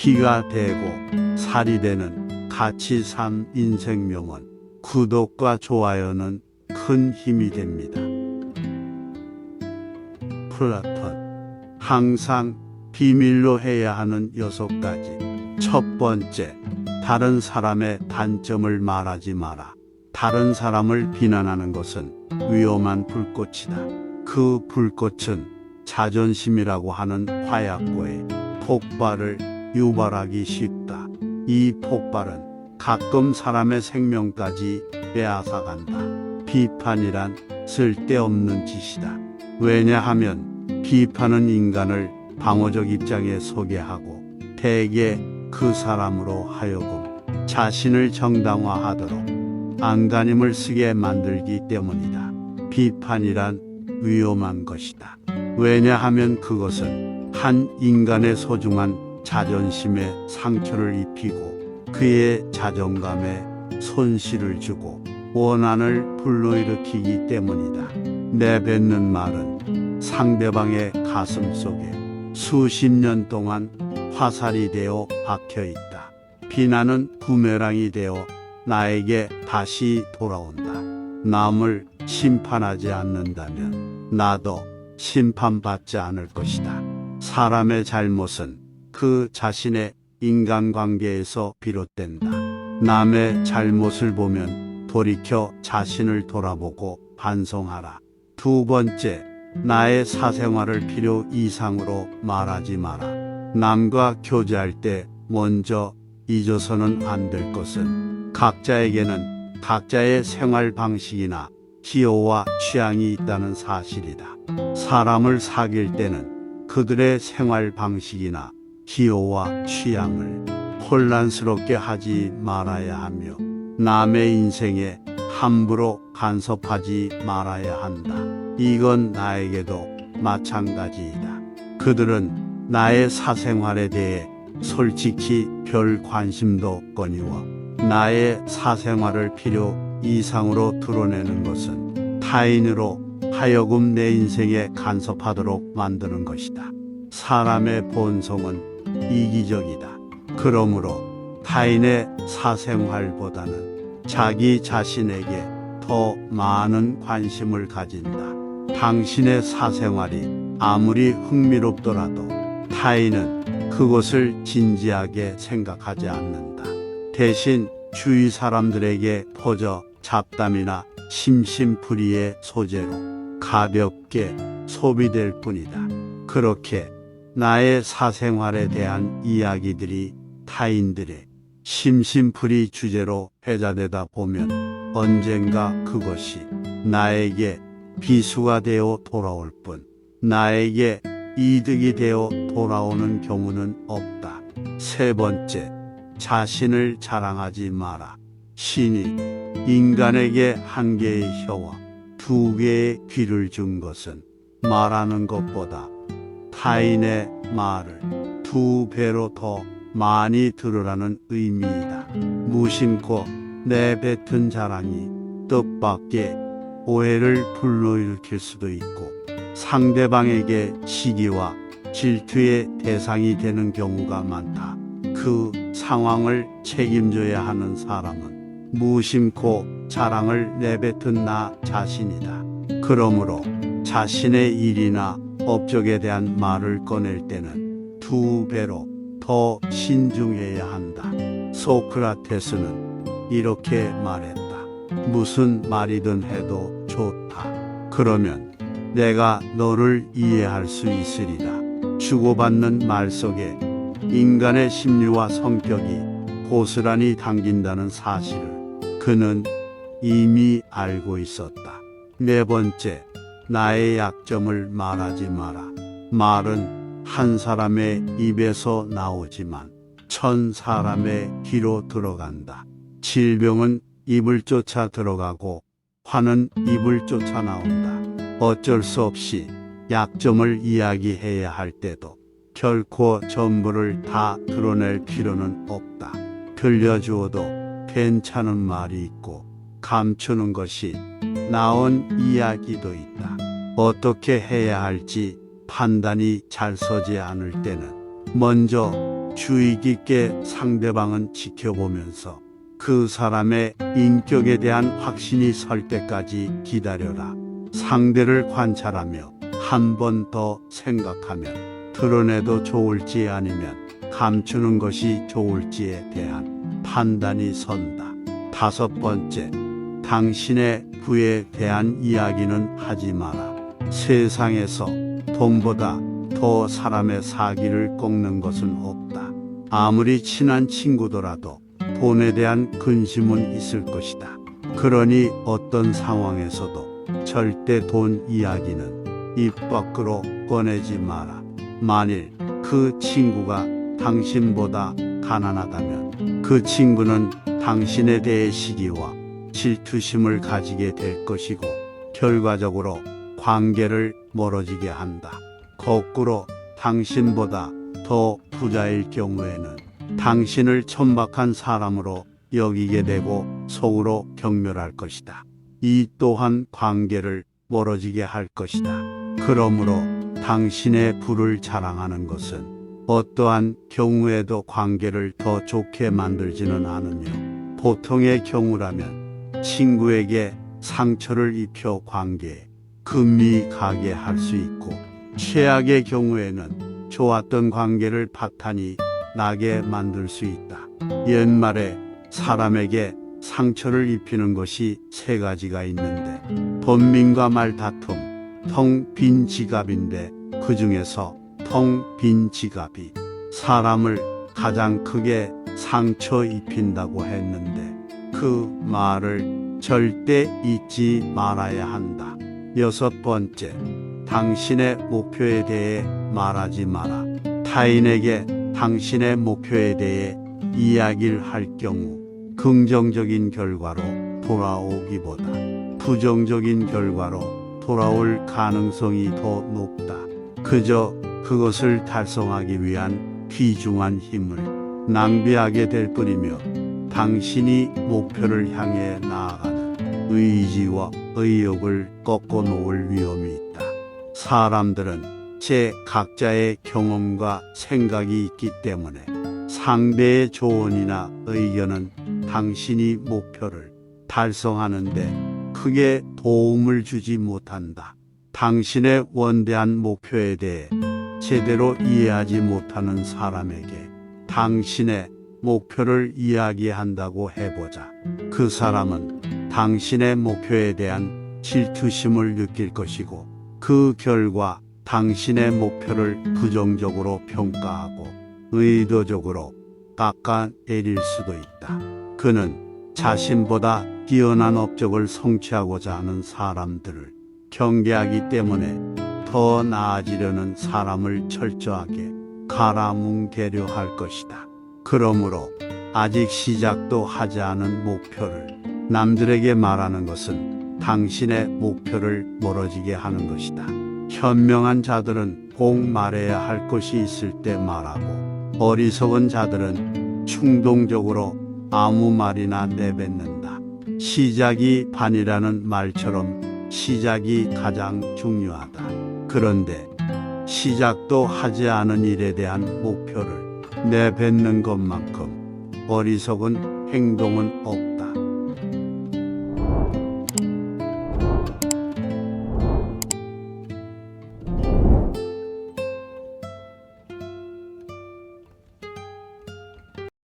피가 되고 살이 되는 같이 산 인생명은 구독과 좋아요는 큰 힘이 됩니다. 플라톤. 항상 비밀로 해야 하는 6가지. 첫 번째, 다른 사람의 단점을 말하지 마라. 다른 사람을 비난하는 것은 위험한 불꽃이다. 그 불꽃은 자존심이라고 하는 화약고에 폭발을 유발하기 쉽다. 이 폭발은 가끔 사람의 생명까지 빼앗아간다. 비판이란 쓸데없는 짓이다. 왜냐하면 비판은 인간을 방어적 입장에 서게 하고 대개 그 사람으로 하여금 자신을 정당화하도록 안간힘을 쓰게 만들기 때문이다. 비판이란 위험한 것이다. 왜냐하면 그것은 한 인간의 소중한 자존심에 상처를 입히고 그의 자존감에 손실을 주고 원한을 불러일으키기 때문이다. 내뱉는 말은 상대방의 가슴 속에 수십 년 동안 화살이 되어 박혀 있다. 비난은 부메랑이 되어 나에게 다시 돌아온다. 남을 심판하지 않는다면 나도 심판받지 않을 것이다. 사람의 잘못은 그 자신의 인간관계에서 비롯된다. 남의 잘못을 보면 돌이켜 자신을 돌아보고 반성하라. 두 번째, 나의 사생활을 필요 이상으로 말하지 마라. 남과 교제할 때 먼저 잊어서는 안 될 것은 각자에게는 각자의 생활 방식이나 기호와 취향이 있다는 사실이다. 사람을 사귈 때는 그들의 생활 방식이나 기호와 취향을 혼란스럽게 하지 말아야 하며 남의 인생에 함부로 간섭하지 말아야 한다. 이건 나에게도 마찬가지이다. 그들은 나의 사생활에 대해 솔직히 별 관심도 없거니와 나의 사생활을 필요 이상으로 드러내는 것은 타인으로 하여금 내 인생에 간섭하도록 만드는 것이다. 사람의 본성은 이기적이다. 그러므로 타인의 사생활보다는 자기 자신에게 더 많은 관심을 가진다. 당신의 사생활이 아무리 흥미롭더라도 타인은 그것을 진지하게 생각하지 않는다. 대신 주위 사람들에게 퍼져 잡담이나 심심풀이의 소재로 가볍게 소비될 뿐이다. 그렇게 나의 사생활에 대한 이야기들이 타인들의 심심풀이 주제로 회자되다 보면 언젠가 그것이 나에게 비수가 되어 돌아올 뿐 나에게 이득이 되어 돌아오는 경우는 없다. 세 번째, 자신을 자랑하지 마라. 신이 인간에게 한 개의 혀와 두 개의 귀를 준 것은 말하는 것보다 타인의 말을 2배로 더 많이 들으라는 의미이다. 무심코 내뱉은 자랑이 뜻밖의 오해를 불러일으킬 수도 있고 상대방에게 시기와 질투의 대상이 되는 경우가 많다. 그 상황을 책임져야 하는 사람은 무심코 자랑을 내뱉은 나 자신이다. 그러므로 자신의 일이나 업적에 대한 말을 꺼낼 때는 2배로 더 신중해야 한다. 소크라테스는 이렇게 말했다. 무슨 말이든 해도 좋다. 그러면 내가 너를 이해할 수 있으리라. 주고받는 말 속에 인간의 심리와 성격이 고스란히 담긴다는 사실을 그는 이미 알고 있었다. 네 번째, 나의 약점을 말하지 마라. 말은 한 사람의 입에서 나오지만 1000사람의 귀로 들어간다. 질병은 입을 쫓아 들어가고 화는 입을 쫓아 나온다. 어쩔 수 없이 약점을 이야기해야 할 때도 결코 전부를 다 드러낼 필요는 없다. 들려주어도 괜찮은 말이 있고 감추는 것이 나은 이야기도 있다. 어떻게 해야 할지 판단이 잘 서지 않을 때는 먼저 주의 깊게 상대방은 지켜보면서 그 사람의 인격에 대한 확신이 설 때까지 기다려라. 상대를 관찰하며 한 번 더 생각하면 드러내도 좋을지 아니면 감추는 것이 좋을지에 대한 판단이 선다. 5번째, 당신의 부에 대한 이야기는 하지 마라. 세상에서 돈보다 더 사람의 사기를 꺾는 것은 없다. 아무리 친한 친구더라도 돈에 대한 근심은 있을 것이다. 그러니 어떤 상황에서도 절대 돈 이야기는 입 밖으로 꺼내지 마라. 만일 그 친구가 당신보다 가난하다면 그 친구는 당신에 대해 시기와 질투심을 가지게 될 것이고 결과적으로 관계를 멀어지게 한다. 거꾸로 당신보다 더 부자일 경우에는 당신을 천박한 사람으로 여기게 되고 속으로 경멸할 것이다. 이 또한 관계를 멀어지게 할 것이다. 그러므로 당신의 부를 자랑하는 것은 어떠한 경우에도 관계를 더 좋게 만들지는 않으며 보통의 경우라면 친구에게 상처를 입혀 관계에 금이 가게 할 수 있고 최악의 경우에는 좋았던 관계를 파탄이 나게 만들 수 있다. 옛말에 사람에게 상처를 입히는 것이 3가지가 있는데 번민과 말다툼, 텅 빈 지갑인데 그 중에서 텅 빈 지갑이 사람을 가장 크게 상처 입힌다고 했는데 그 말을 절대 잊지 말아야 한다. 6번째, 당신의 목표에 대해 말하지 마라. 타인에게 당신의 목표에 대해 이야기를 할 경우 긍정적인 결과로 돌아오기보다 부정적인 결과로 돌아올 가능성이 더 높다. 그저 그것을 달성하기 위한 귀중한 힘을 낭비하게 될 뿐이며 당신이 목표를 향해 나아가는 의지와 의욕을 꺾어 놓을 위험이 있다. 사람들은 제 각자의 경험과 생각이 있기 때문에 상대의 조언이나 의견은 당신이 목표를 달성하는데 크게 도움을 주지 못한다. 당신의 원대한 목표에 대해 제대로 이해하지 못하는 사람에게 당신의 목표를 이야기한다고 해보자. 그 사람은 당신의 목표에 대한 질투심을 느낄 것이고 그 결과 당신의 목표를 부정적으로 평가하고 의도적으로 깎아내릴 수도 있다. 그는 자신보다 뛰어난 업적을 성취하고자 하는 사람들을 경계하기 때문에 더 나아지려는 사람을 철저하게 가라뭉개려 할 것이다. 그러므로 아직 시작도 하지 않은 목표를 남들에게 말하는 것은 당신의 목표를 멀어지게 하는 것이다. 현명한 자들은 꼭 말해야 할 것이 있을 때 말하고 어리석은 자들은 충동적으로 아무 말이나 내뱉는다. 시작이 반이라는 말처럼 시작이 가장 중요하다. 그런데 시작도 하지 않은 일에 대한 목표를 내뱉는 것만큼 어리석은 행동은 없다.